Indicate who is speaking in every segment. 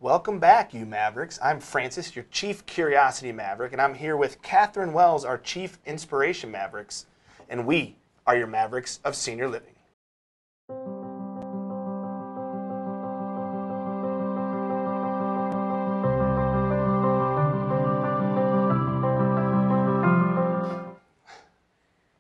Speaker 1: Welcome back, you Mavericks. I'm Francis, your Chief Curiosity Maverick, and I'm here with Catherine Wells, our Chief Inspiration Mavericks, and we are your Mavericks of Senior Living.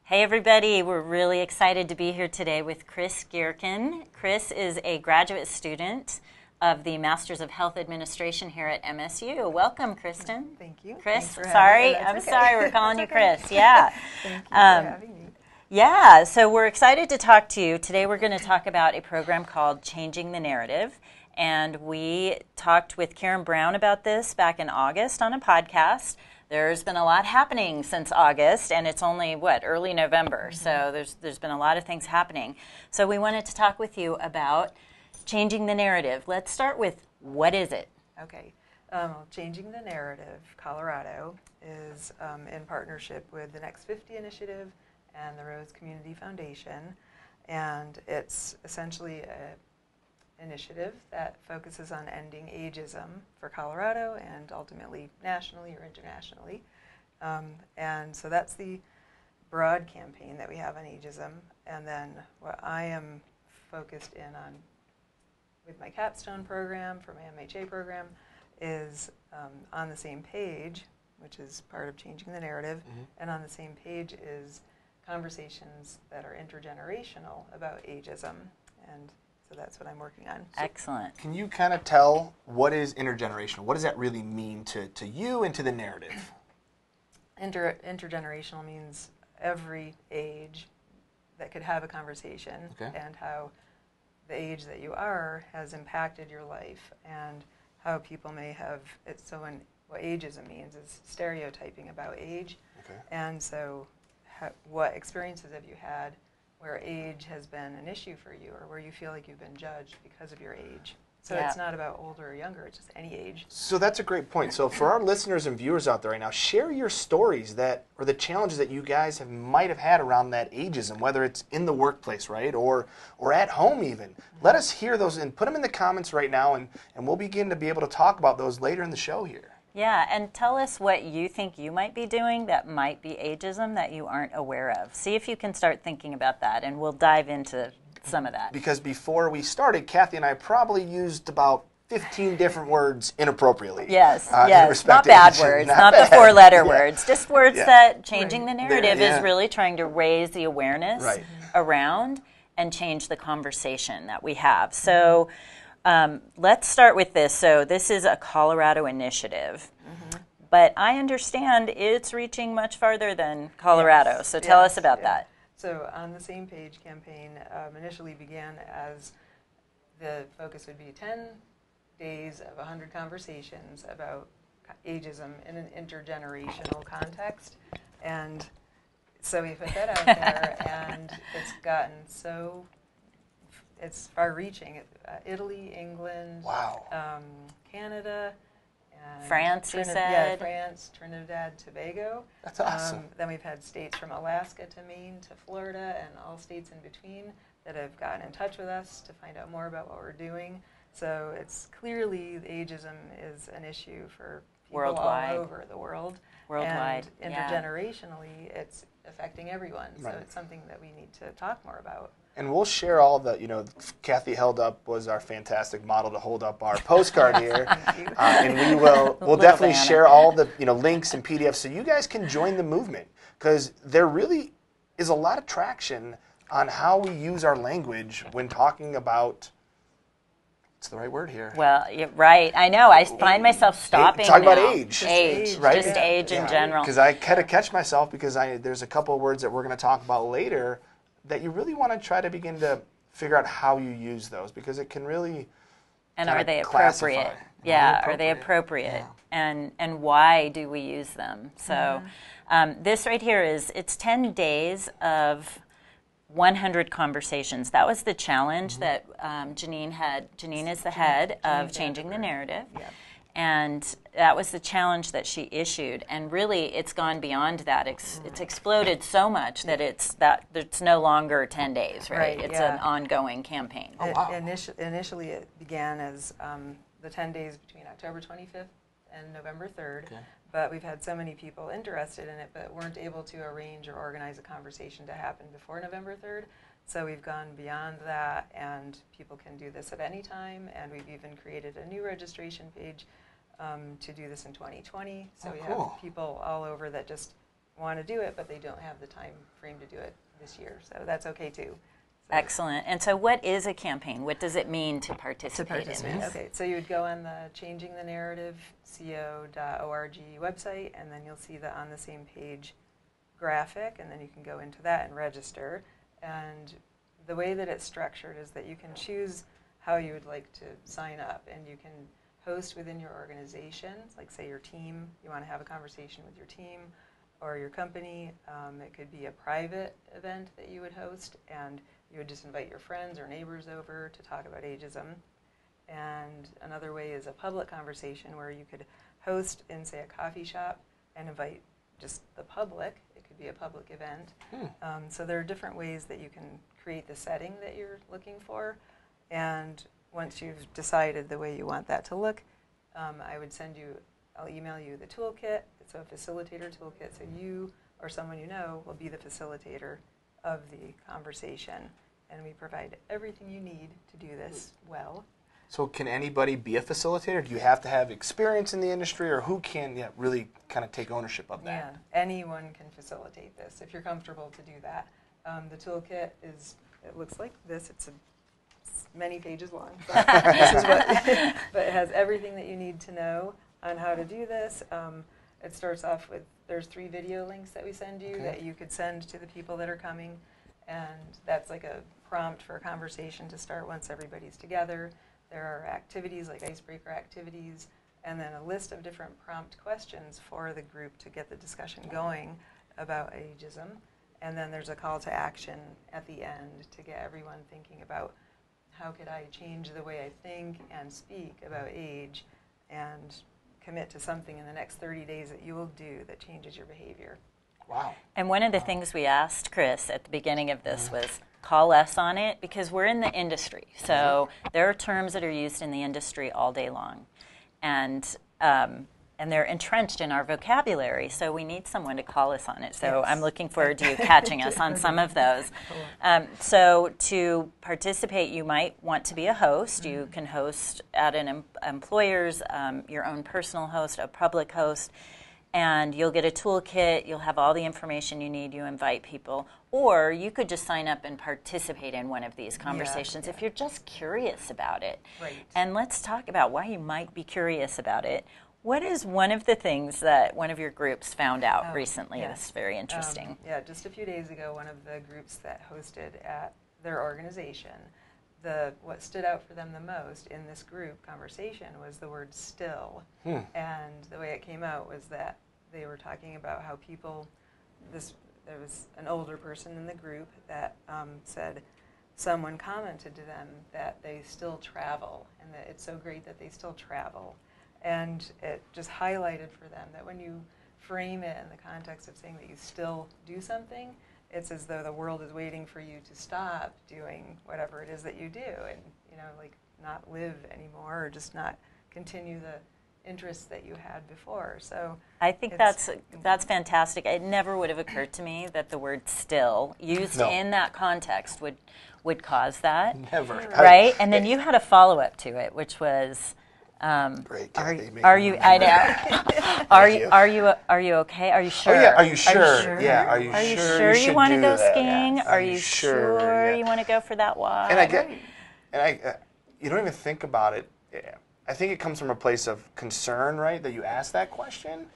Speaker 2: Hey everybody, we're really excited to be here today with Kris Geerkan. Kris is a graduate student of the Masters of Health Administration here at MSU. Welcome, Kristen.
Speaker 3: Thank you.
Speaker 2: Kris,
Speaker 3: sorry,
Speaker 2: we're calling you Kris. Yeah.
Speaker 3: Thank you for having me.
Speaker 2: Yeah, so we're excited to talk to you. Today we're going to talk about a program called Changing the Narrative. And we talked with Karen Brown about this back in August on a podcast. There's been a lot happening since August, and it's only, early November. So there's been a lot of things happening. So we wanted to talk with you about changing the narrative. Let's start with, what is it?
Speaker 3: Okay. Changing the Narrative, Colorado, is in partnership with the Next 50 Initiative and the Rose Community Foundation. And it's essentially an initiative that focuses on ending ageism for Colorado and ultimately nationally or internationally. And so that's the broad campaign that we have on ageism. And then what I am focused in on with my capstone program for my MHA program is on the same page, which is part of Changing the Narrative, and on the same page is conversations that are intergenerational about ageism. And so that's what I'm working on.
Speaker 2: Excellent.
Speaker 1: Can you kind of tell what is intergenerational? What does that really mean to you and to the narrative?
Speaker 3: Intergenerational means every age that could have a conversation, and how the age that you are has impacted your life, and how people may have it. So what ageism means is stereotyping about age. And so what experiences have you had where age has been an issue for you, or where you feel like you've been judged because of your age? So it's not about older or younger, it's just any age.
Speaker 1: So that's a great point. So for our listeners and viewers out there right now, share your stories or the challenges that you guys might have had around that ageism, whether it's in the workplace, right, or at home even. Let us hear those and put them in the comments right now, and we'll begin to be able to talk about those later in the show here.
Speaker 2: Yeah, and tell us what you think you might be doing that might be ageism that you aren't aware of. See if you can start thinking about that, and we'll dive into some of that.
Speaker 1: Because before we started, Kathy and I probably used about 15 different words inappropriately.
Speaker 2: Yes, not bad words, not the four-letter words, just words that changing the narrative is really trying to raise the awareness around and change the conversation that we have. So let's start with this. So this is a Colorado initiative, but I understand it's reaching much farther than Colorado. So tell us about that.
Speaker 3: So On the Same Page campaign initially began as the focus would be 10 days of 100 conversations about ageism in an intergenerational context. And so we put that out there, and it's gotten it's far-reaching. Italy, England, Canada, and
Speaker 2: France, you said?
Speaker 3: Yeah, France, Trinidad, Tobago.
Speaker 1: That's awesome.
Speaker 3: Then we've had states from Alaska to Maine to Florida and all states in between that have gotten in touch with us to find out more about what we're doing. So it's clearly ageism is an issue for people all over the world.
Speaker 2: Worldwide.
Speaker 3: And intergenerationally, it's affecting everyone. So it's something that we need to talk more about.
Speaker 1: And we'll share all the, Kathy was our fantastic model to hold up our postcard here.
Speaker 3: Thank you.
Speaker 1: And we'll definitely share all the, links and PDFs so you guys can join the movement, because there really is a lot of traction on how we use our language when talking about, what's the right word here?
Speaker 2: Well, right. I know. I find myself stopping
Speaker 1: Talk
Speaker 2: now.
Speaker 1: about age.
Speaker 2: Right? Just age in general.
Speaker 1: Because I kind of catch myself because there's a couple of words that we're going to talk about later that you really want to try to begin to figure out how you use those, because it can really
Speaker 2: are they appropriate? Are they appropriate?
Speaker 1: Yeah.
Speaker 2: And why do we use them? So this right here it's 10 days of 100 conversations. That was the challenge that Janine had. Janine is the head of Changing the Narrative.
Speaker 3: Yeah.
Speaker 2: And that was the challenge that she issued. And really, it's gone beyond that. It's exploded so much that it's no longer 10 days, right? It's an ongoing campaign.
Speaker 3: Initially, it began as the 10 days between October 25th and November 3rd.
Speaker 1: Okay.
Speaker 3: But we've had so many people interested in it, but weren't able to arrange or organize a conversation to happen before November 3rd. So we've gone beyond that, and people can do this at any time. And we've even created a new registration page to do this in 2020. So we have people all over that just want to do it, but they don't have the time frame to do it this year. So that's okay too. So
Speaker 2: Excellent. And so what is a campaign? What does it mean to participate in this?
Speaker 3: Okay, so you would go on the Changing the Narrative co.org website, and then you'll see the on the same page graphic, and then you can go into that and register. And the way that it's structured is that you can choose how you would like to sign up, and you can host within your organization, like say your team, you want to have a conversation with your team or your company. It could be a private event that you would host, and you would just invite your friends or neighbors over to talk about ageism. And another way is a public conversation where you could host in, say, a coffee shop and invite just the public. It could be a public event. So there are different ways that you can create the setting that you're looking for. And once you've decided the way you want that to look, I'll email you the toolkit. It's a facilitator toolkit, so you or someone you know will be the facilitator of the conversation. And we provide everything you need to do this well.
Speaker 1: So can anybody be a facilitator? Do you have to have experience in the industry, or who can really kind of take ownership of that?
Speaker 3: Yeah, anyone can facilitate this if you're comfortable to do that. The toolkit it looks like this. It's many pages long, but, but it has everything that you need to know on how to do this. It starts off with, there's 3 video links that we send you that you could send to the people that are coming, and that's like a prompt for a conversation to start once everybody's together. There are activities like icebreaker activities, and then a list of different prompt questions for the group to get the discussion going about ageism. And then there's a call to action at the end to get everyone thinking about how could I change the way I think and speak about age, and commit to something in the next 30 days that you will do that changes your behavior.
Speaker 1: Wow.
Speaker 2: And one of the things we asked Kris at the beginning of this was call us on it, because we're in the industry. So there are terms that are used in the industry all day long. And they're entrenched in our vocabulary, so we need someone to call us on it. So I'm looking forward to you catching us on some of those. So to participate, you might want to be a host. You can host at an employer's, your own personal host, a public host, and you'll get a toolkit. You'll have all the information you need. You invite people. Or you could just sign up and participate in one of these conversations if you're just curious about it.
Speaker 3: Right.
Speaker 2: And let's talk about why you might be curious about it. What is one of the things that one of your groups found out recently that's very interesting?
Speaker 3: Just a few days ago, one of the groups that hosted at their organization, what stood out for them the most in this group conversation was the word still. And the way it came out was that they were talking about how there was an older person in the group that said someone commented to them that they still travel, and that it's so great that they still travel. And it just highlighted for them that when you frame it in the context of saying that you still do something, it's as though the world is waiting for you to stop doing whatever it is that you do, and like not live anymore, or just not continue the interests that you had before. So
Speaker 2: I think that's fantastic. It never would have occurred to me that the word "still" used in that context would cause that.
Speaker 1: Never.
Speaker 2: Right? And then you had a follow-up to it, which was,
Speaker 1: great.
Speaker 2: Are you? I know. Are you okay? Are you sure?
Speaker 1: Oh, yeah. Are you sure? Yeah.
Speaker 2: Are you sure you want to go skiing?
Speaker 1: Yeah.
Speaker 2: Are you sure you want to go for that walk?
Speaker 1: And you don't even think about it. I think it comes from a place of concern, right? That you ask that question.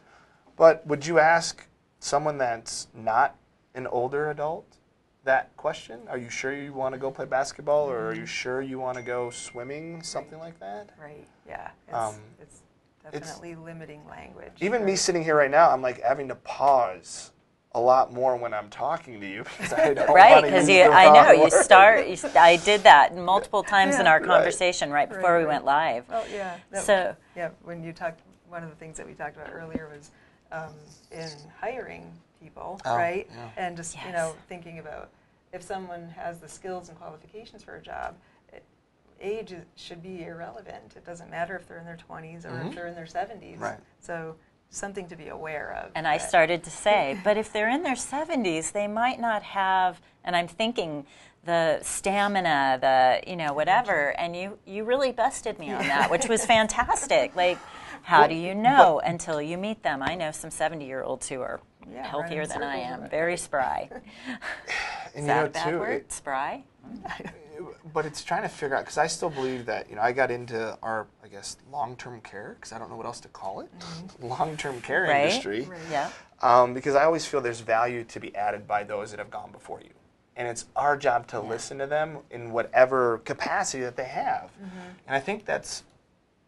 Speaker 1: But would you ask someone that's not an older adult that question? Are you sure you want to go play basketball, or are you sure you want to go swimming? Something like that.
Speaker 3: Right. Yeah. It's definitely limiting language.
Speaker 1: Even me sitting here right now, I'm like having to pause a lot more when I'm talking to you, because I don't want to use the wrong word.
Speaker 2: I did that multiple times in our conversation right before we went live.
Speaker 3: Well, yeah. When you talked, one of the things that we talked about earlier was in hiring people, right? Yeah. And just thinking about if someone has the skills and qualifications for a job, age should be irrelevant. It doesn't matter if they're in their 20s or if they're in their 70s.
Speaker 1: Right.
Speaker 3: So something to be aware of.
Speaker 2: And I started to say, but if they're in their 70s, they might not have, and I'm thinking the stamina, the, whatever, and you really busted me on that, which was fantastic. Like, how do you know until you meet them? I know some 70-year-olds who are healthier than I am, very spry. Is that a bad word, spry?
Speaker 1: But it's trying to figure out, because I still believe that, I got into our, I guess, long-term care, because I don't know what else to call it, long-term care industry.
Speaker 3: Right.
Speaker 2: Yeah.
Speaker 1: Because I always feel there's value to be added by those that have gone before you. And it's our job to listen to them in whatever capacity that they have. And I think that's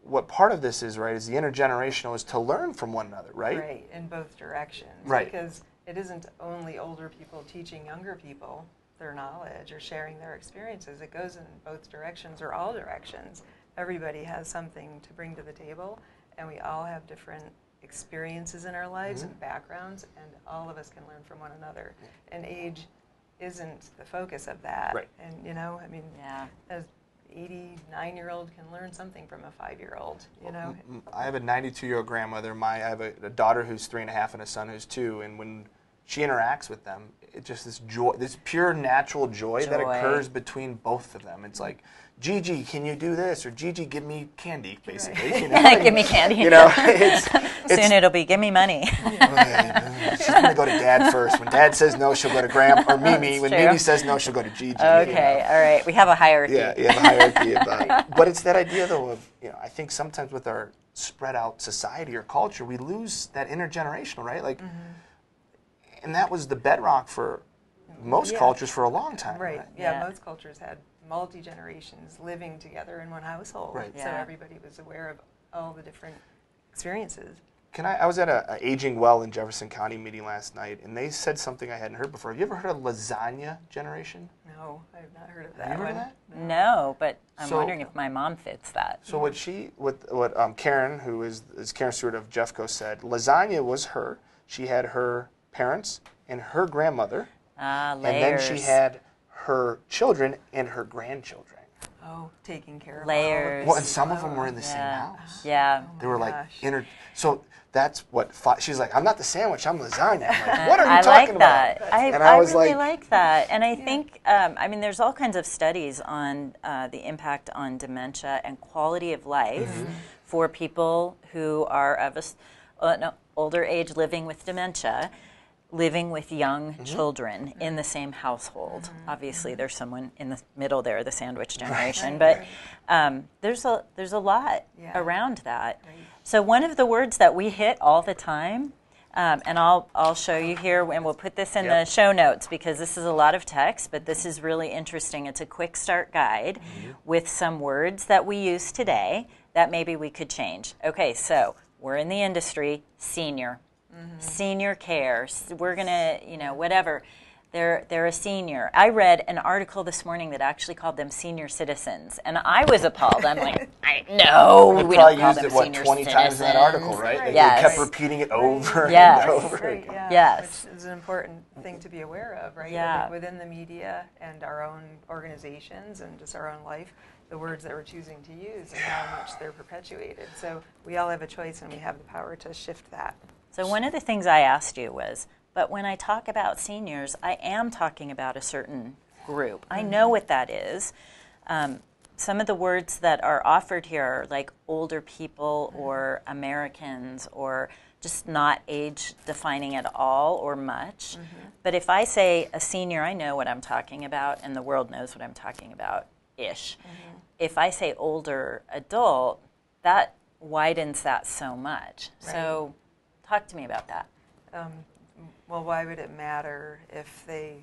Speaker 1: what part of this is, right, is the intergenerational, is to learn from one another, right?
Speaker 3: Right, in both directions.
Speaker 1: Right.
Speaker 3: Because it isn't only older people teaching younger people their knowledge or sharing their experiences. It goes in both directions or all directions. Everybody has something to bring to the table, and we all have different experiences in our lives and backgrounds, and all of us can learn from one another. And age isn't the focus of that.
Speaker 1: Right.
Speaker 3: And, as 89-year-old can learn something from a 5-year-old,
Speaker 1: I have a 92-year-old grandmother. I have a daughter who's 3.5 and a son who's 2, and when she interacts with them, it's just this joy, this pure natural joy that occurs between both of them. It's like, Gigi, can you do this? Or Gigi, give me candy, basically.
Speaker 2: Right. Give me candy. Soon it'll be, give me money.
Speaker 1: She's going to go to Dad first. When Dad says no, she'll go to Grandma or Mimi. When Mimi says no, she'll go to Gigi.
Speaker 2: Okay, all right. We have a hierarchy.
Speaker 1: Yeah, you have a hierarchy about it. But it's that idea, though, of, I think sometimes with our spread out society or culture, we lose that intergenerational, right? Like, and that was the bedrock for most cultures for a long time.
Speaker 3: Right. Yeah, most cultures had multi-generations living together in one household.
Speaker 1: Right.
Speaker 3: So everybody was aware of all the different experiences.
Speaker 1: I was at a Aging Well in Jefferson County meeting last night, and they said something I hadn't heard before. Have you ever heard of lasagna generation?
Speaker 3: No, I have not heard of that.
Speaker 1: Have you heard of that?
Speaker 2: No, but I'm wondering if my mom fits that.
Speaker 1: So what Karen, who is Karen Stewart of Jeffco, said, lasagna was her. She had her parents and her grandmother,
Speaker 2: layers.
Speaker 1: And then she had her children and her grandchildren.
Speaker 3: Oh, taking care of
Speaker 2: layers.
Speaker 1: Well, and some of them were in the same house.
Speaker 2: Yeah.
Speaker 1: They were like so that's what she's like, I'm not the sandwich, I'm lasagna. I'm like, what are you talking about?
Speaker 2: I really like that. And I think, there's all kinds of studies on the impact on dementia and quality of life for people who are of older age living with dementia, living with young children in the same household. Obviously, there's someone in the middle there, the sandwich generation, but there's a lot around that.
Speaker 3: Right.
Speaker 2: So one of the words that we hit all the time, and I'll show you here, and we'll put this in the show notes because this is a lot of text, but this is really interesting. It's a QuickStart guide with some words that we use today that maybe we could change. Okay, so we're in the industry, senior. Senior care. We're gonna, whatever. They're a senior. I read an article this morning that actually called them senior citizens, and I was appalled. I'm like, we don't call them senior
Speaker 1: 20
Speaker 2: citizens.
Speaker 1: times in that article, right? They
Speaker 2: Yes.
Speaker 1: kept repeating it over
Speaker 2: Yes.
Speaker 1: and over.
Speaker 3: Right, yeah.
Speaker 2: Yes.
Speaker 3: Which is an important thing to be aware of, right?
Speaker 2: Yeah.
Speaker 3: Like within the media and our own organizations and just our own life, the words that we're choosing to use and how much they're perpetuated. So we all have a choice, and we have the power to shift that.
Speaker 2: So one of the things I asked you was, but when I talk about seniors, I am talking about a certain group. I know what that is. Some of the words that are offered here are like older people or Americans or just not age defining at all or much. But if I say a senior, I know what I'm talking about, and the world knows what I'm talking about-ish. If I say older adult, that widens that so much.
Speaker 3: Right.
Speaker 2: So talk to me about that.
Speaker 3: Well, why would it matter if they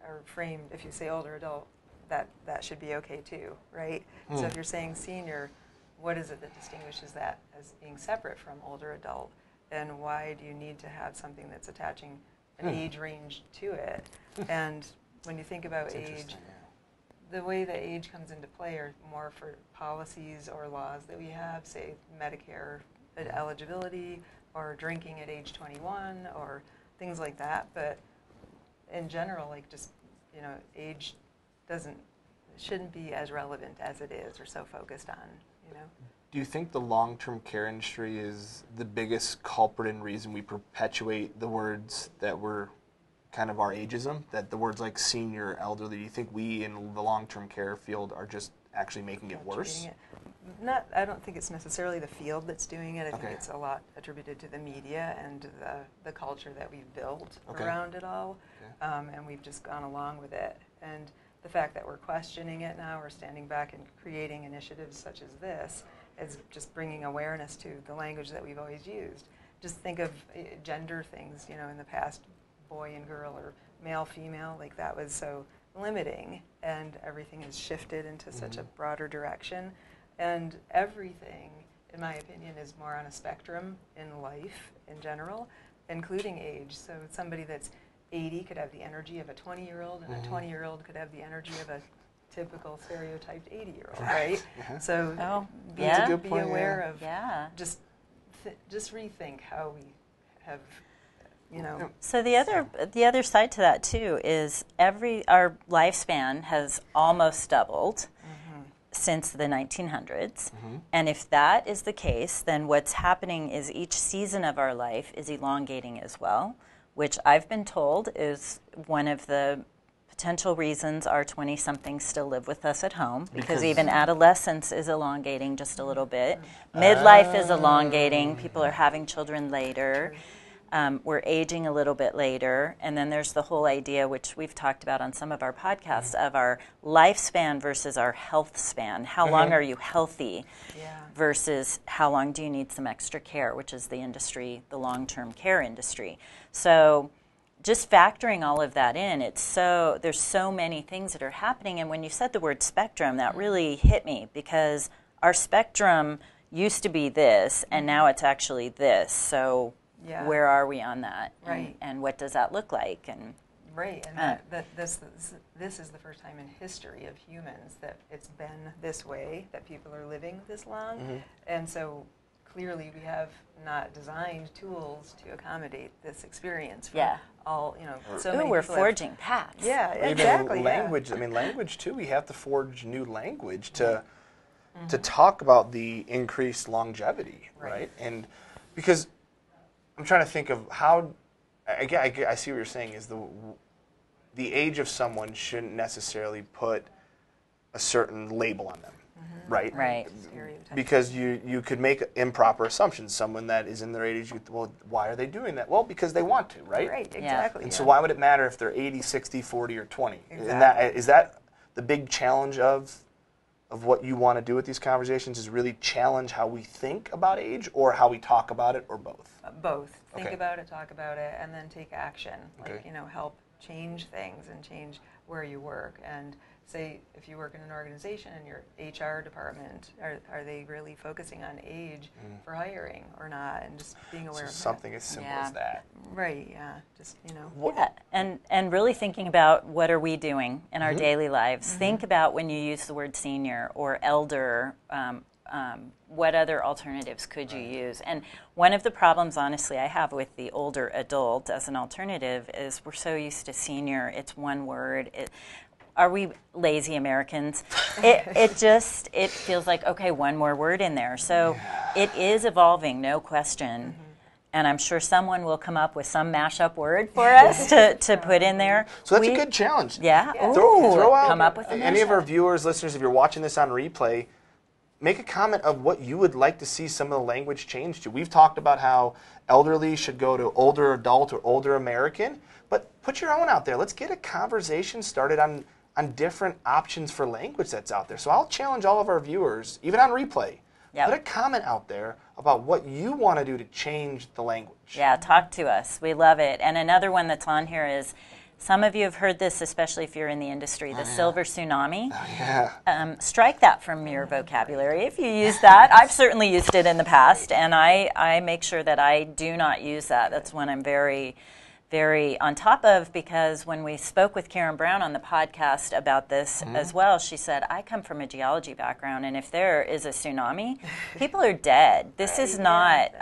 Speaker 3: are framed, if you say older adult, that should be okay too, right? So if you're saying senior, what is it that distinguishes that as being separate from older adult? And why do you need to have something that's attaching an age range to it? And when you think about age, the way that age comes into play are more for policies or laws that we have, say Medicare eligibility or drinking at age 21 or things like that. But in general, like just, age shouldn't be as relevant as it is or so focused on, you know.
Speaker 1: Do you think the long-term care industry is the biggest culprit and reason we perpetuate the words that were kind of our ageism, that the words like senior, elderly, do you think we in the long-term care field are just actually making it worse?
Speaker 3: I don't think it's necessarily the field that's doing it. I think it's a lot attributed to the media and the culture that we've built around it all, and we've just gone along with it. And the fact that we're questioning it now, we're standing back and creating initiatives such as this, is just bringing awareness to the language that we've always used. Just think of gender things, you know, in the past, boy and girl or male, female, like that was so limiting, and everything has shifted into such a broader direction. And everything, in my opinion, is more on a spectrum in life in general, including age. So somebody that's 80 could have the energy of a 20-year-old, and a 20-year-old could have the energy of a typical stereotyped 80-year-old, right? So be aware of just rethink how we have, you know.
Speaker 2: So the other side to that too is our lifespan has almost doubled since the 1900s. And if that is the case, then what's happening is each season of our life is elongating as well, which I've been told is one of the potential reasons our 20-somethings still live with us at home, because even adolescence is elongating just a little bit. Midlife is elongating. People are having children later. We're aging a little bit later. And then there's the whole idea, which we've talked about on some of our podcasts, of our lifespan versus our health span. How long are you healthy versus how long do you need some extra care, which is the industry, the long-term care industry. So just factoring all of that in, there's so many things that are happening. And when you said the word spectrum, that really hit me, because our spectrum used to be this, and now it's actually this. So where are we on that?
Speaker 3: Right.
Speaker 2: And what does that look like? And
Speaker 3: this is the first time in history of humans that it's been this way, that people are living this long. And so clearly we have not designed tools to accommodate this experience for all, you know, so many
Speaker 2: we're
Speaker 3: people
Speaker 2: forging paths.
Speaker 3: Yeah, exactly.
Speaker 1: Even language, I mean, language too, we have to forge new language to talk about the increased longevity, right? And because I'm trying to think of how, I see what you're saying, is the age of someone shouldn't necessarily put a certain label on them. Right?
Speaker 2: Right.
Speaker 1: Because you could make improper assumptions. Someone that is in their 80s, well, why are they doing that? Well, because they want to, right?
Speaker 3: Right, exactly.
Speaker 1: And so why would it matter if they're 80, 60, 40, or 20?
Speaker 3: Exactly.
Speaker 1: And is that the big challenge of what you want to do with these conversations, is really challenge how we think about age, or how we talk about it, or both?
Speaker 3: Both. Think about it, talk about it, and then take action. Like, you know, help change things and change where you work. And say if you work in an organization and your HR department, are they really focusing on age for hiring or not, and just being aware of
Speaker 1: something as simple as that.
Speaker 3: Right, just, you know.
Speaker 2: And really thinking about what are we doing in our daily lives. Think about when you use the word senior or elder, what other alternatives could you use? And one of the problems, honestly, I have with the older adult as an alternative is we're so used to senior. It's one word. Are we lazy Americans? It feels like, okay, one more word in there. So it is evolving, no question. And I'm sure someone will come up with some mashup word for us to put in there.
Speaker 1: So that's a good challenge.
Speaker 2: Yeah.
Speaker 1: Throw out,
Speaker 2: come up with
Speaker 1: any of our viewers, listeners, if you're watching this on replay, make a comment of what you would like to see some of the language change to. We've talked about how elderly should go to older adult or older American, but put your own out there. Let's get a conversation started on different options for language that's out there. So I'll challenge all of our viewers, even on replay, put a comment out there about what you want to do to change the language.
Speaker 2: Yeah, talk to us. We love it. And another one that's on here is, some of you have heard this, especially if you're in the industry, the silver tsunami. Strike that from your vocabulary if you use that. I've certainly used it in the past, and I make sure that I do not use that. That's one I'm very, very on top of, because when we spoke with Karen Brown on the podcast about this as well, she said, I come from a geology background, and if there is a tsunami, people are dead. This is not,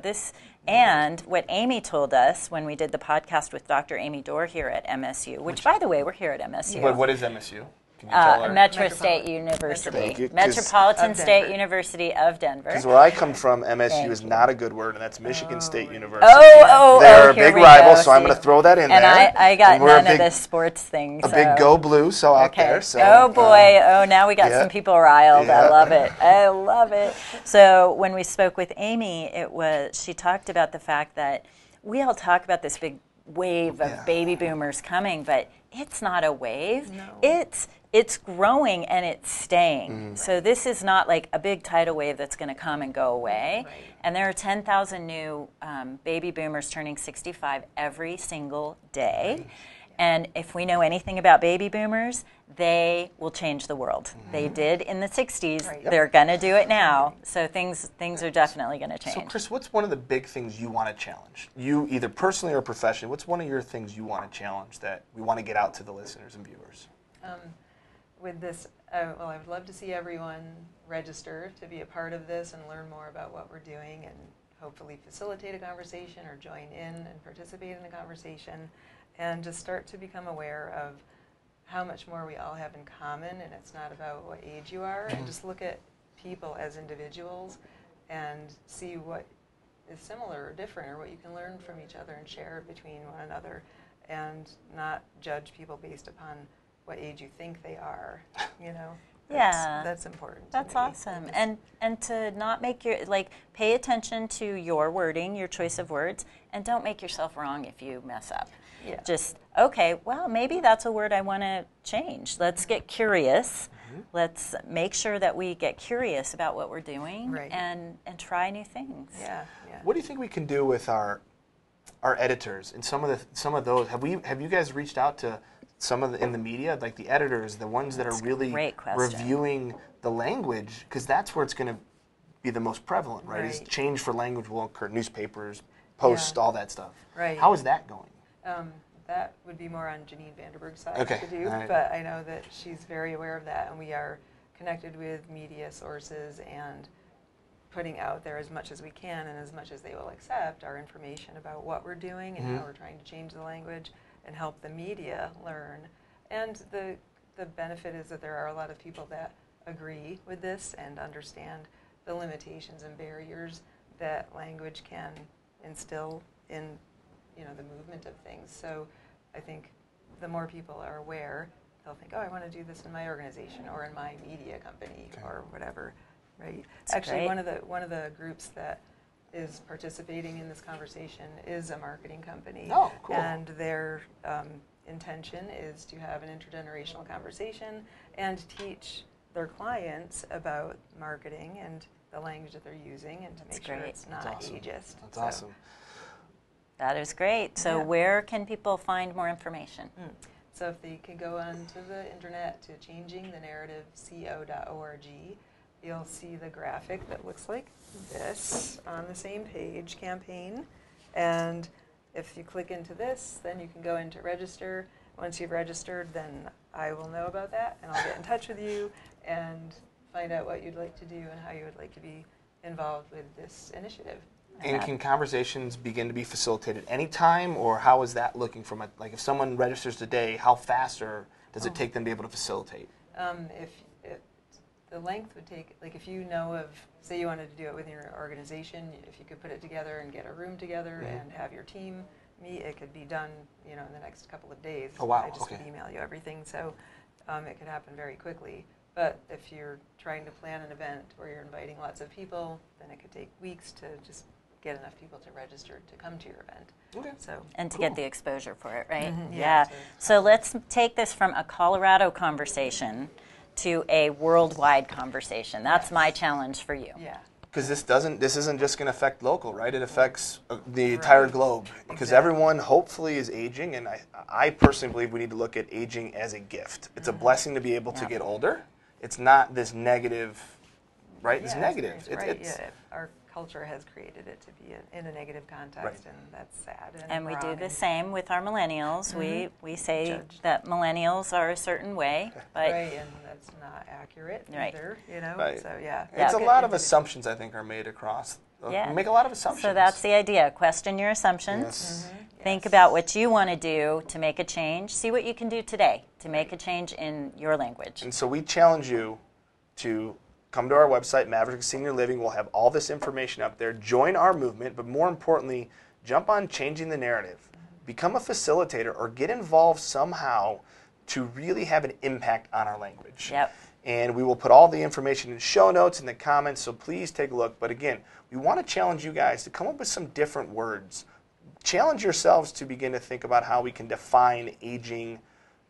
Speaker 2: this... And what Amy told us when we did the podcast with Dr. Amy Dorr here at MSU, which, by the way, we're here at MSU.
Speaker 1: What is MSU? Can you tell her?
Speaker 2: Metro State University.
Speaker 1: Thank you,
Speaker 2: Metropolitan
Speaker 3: Of
Speaker 2: State
Speaker 3: Denver.
Speaker 2: University of Denver.
Speaker 1: Because where I come from, MSU
Speaker 2: Thank
Speaker 1: is
Speaker 2: you.
Speaker 1: not a good word, and that's Michigan State University.
Speaker 2: Here
Speaker 1: They're a big
Speaker 2: we
Speaker 1: rival,
Speaker 2: go,
Speaker 1: so I'm
Speaker 2: see.
Speaker 1: going to throw that in
Speaker 2: And
Speaker 1: there.
Speaker 2: I got
Speaker 1: And we're
Speaker 2: none
Speaker 1: a
Speaker 2: of
Speaker 1: big,
Speaker 2: this sports thing.
Speaker 1: a big go blue, so out there. So,
Speaker 2: oh boy! Now we got
Speaker 1: yeah.
Speaker 2: some people riled.
Speaker 1: Yeah.
Speaker 2: I love it. I love it. So when we spoke with Amy, she talked about the fact that we all talk about this big wave of baby boomers coming, but it's not a wave.
Speaker 3: No.
Speaker 2: It's growing and it's staying. So this is not like a big tidal wave that's going to come and go away.
Speaker 3: Right.
Speaker 2: And there are 10,000 new baby boomers turning 65 every single day. And if we know anything about baby boomers, they will change the world. They did in the 60s.
Speaker 3: Right.
Speaker 2: They're going to do it now. So things are definitely going to change.
Speaker 1: So, Kris, what's one of the big things you want to challenge? You, either personally or professionally, what's one of your things you want to challenge that we want to get out to the listeners and viewers?
Speaker 3: With this, well, I would love to see everyone register to be a part of this and learn more about what we're doing and hopefully facilitate a conversation or join in and participate in a conversation and just start to become aware of how much more we all have in common, and it's not about what age you are, and just look at people as individuals and see what is similar or different or what you can learn from each other and share between one another, and not judge people based upon what age you think they are, you know. That's important.
Speaker 2: That's awesome. And to not make pay attention to your wording, your choice of words, and don't make yourself wrong if you mess up.
Speaker 3: Yeah.
Speaker 2: Just, okay, well, maybe that's a word I want to change. Let's get curious. Let's make sure that we get curious about what we're doing and try new things.
Speaker 3: Yeah.
Speaker 1: What do you think we can do with our editors and some of those? Have you guys reached out to some of in the media, like the editors, the ones that are really reviewing the language, because that's where it's going to be the most prevalent, right? Is change for language will occur, newspapers, post, all that stuff.
Speaker 3: Right.
Speaker 1: How is that going?
Speaker 3: That would be more on Janine Vanderburg's side to do,
Speaker 1: right.
Speaker 3: but I know that she's very aware of that, and we are connected with media sources and putting out there as much as we can and as much as they will accept our information about what we're doing and how we're trying to change the language and help the media learn. And the benefit is that there are a lot of people that agree with this and understand the limitations and barriers that language can instill in the movement of things. So I think the more people are aware, they'll think, oh, I want to do this in my organization or in my media company or whatever, right? Actually, one of the groups that is participating in this conversation is a marketing company.
Speaker 1: Oh, cool.
Speaker 3: And their intention is to have an intergenerational conversation and teach their clients about marketing and the language that they're using and to make sure it's not ageist.
Speaker 1: That's awesome.
Speaker 2: That is great. So where can people find more information?
Speaker 3: So if they can go onto the internet to changingthenarrativeco.org, you'll see the graphic that looks like this on the same page, campaign. And if you click into this, then you can go into register. Once you've registered, then I will know about that, and I'll get in touch with you and find out what you'd like to do and how you would like to be involved with this initiative.
Speaker 1: And can conversations begin to be facilitated anytime, or how is that looking from like if someone registers today, how fast does it take them to be able to facilitate?
Speaker 3: If the length would take, like if you know of, say you wanted to do it within your organization, if you could put it together and get a room together and have your team meet, it could be done, in the next couple of days.
Speaker 1: Oh wow!
Speaker 3: I just could email you everything, so it could happen very quickly. But if you're trying to plan an event where you're inviting lots of people, then it could take weeks to just get enough people to register to come to your event.
Speaker 1: Okay.
Speaker 2: And to get the exposure for it, right?
Speaker 3: Yeah.
Speaker 2: So let's take this from a Colorado conversation to a worldwide conversation. That's my challenge for you.
Speaker 3: Yeah.
Speaker 1: Because this isn't just going to affect local, right? It affects the entire globe. Because everyone hopefully is aging, and I personally believe we need to look at aging as a gift. It's a blessing to be able to get older. It's not this negative, right? This negative.
Speaker 3: Our culture has created it to be in a negative context, and that's sad.
Speaker 2: And we do the same with our millennials. We say that millennials are a certain way, but
Speaker 3: and that's not accurate either. So
Speaker 1: it's a lot of assumptions I think are made across. We make a lot of assumptions.
Speaker 2: So that's the idea. Question your assumptions. Think about what you want to do to make a change. See what you can do today to make a change in your language.
Speaker 1: And so we challenge you to come to our website, Maverick Senior Living. We'll have all this information up there. Join our movement, but more importantly, jump on Changing the Narrative. Become a facilitator or get involved somehow to really have an impact on our language.
Speaker 2: Yep.
Speaker 1: And we will put all the information in show notes in the comments, so please take a look. But again, we want to challenge you guys to come up with some different words. Challenge yourselves to begin to think about how we can define aging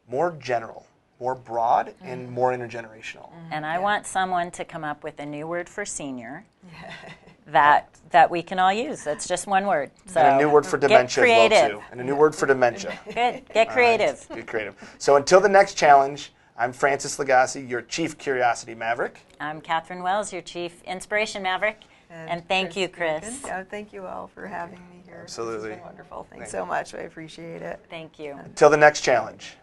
Speaker 1: more general, more broad, and more intergenerational.
Speaker 2: And I want someone to come up with a new word for senior that we can all use. That's just one word. So
Speaker 1: And a new word for dementia as well,
Speaker 2: creative.
Speaker 1: too. And a new word for dementia.
Speaker 2: Good. Get creative.
Speaker 1: All right, get creative. So until the next challenge, I'm Francis Lagasse, your Chief Curiosity Maverick.
Speaker 2: I'm Catherine Wells, your Chief Inspiration Maverick. And thank you, Kris.
Speaker 3: Geerkan. Yeah, thank you all for having me here.
Speaker 1: Absolutely.
Speaker 3: This has been wonderful. Thanks so much. I appreciate it.
Speaker 2: Thank you.
Speaker 1: Until the next challenge.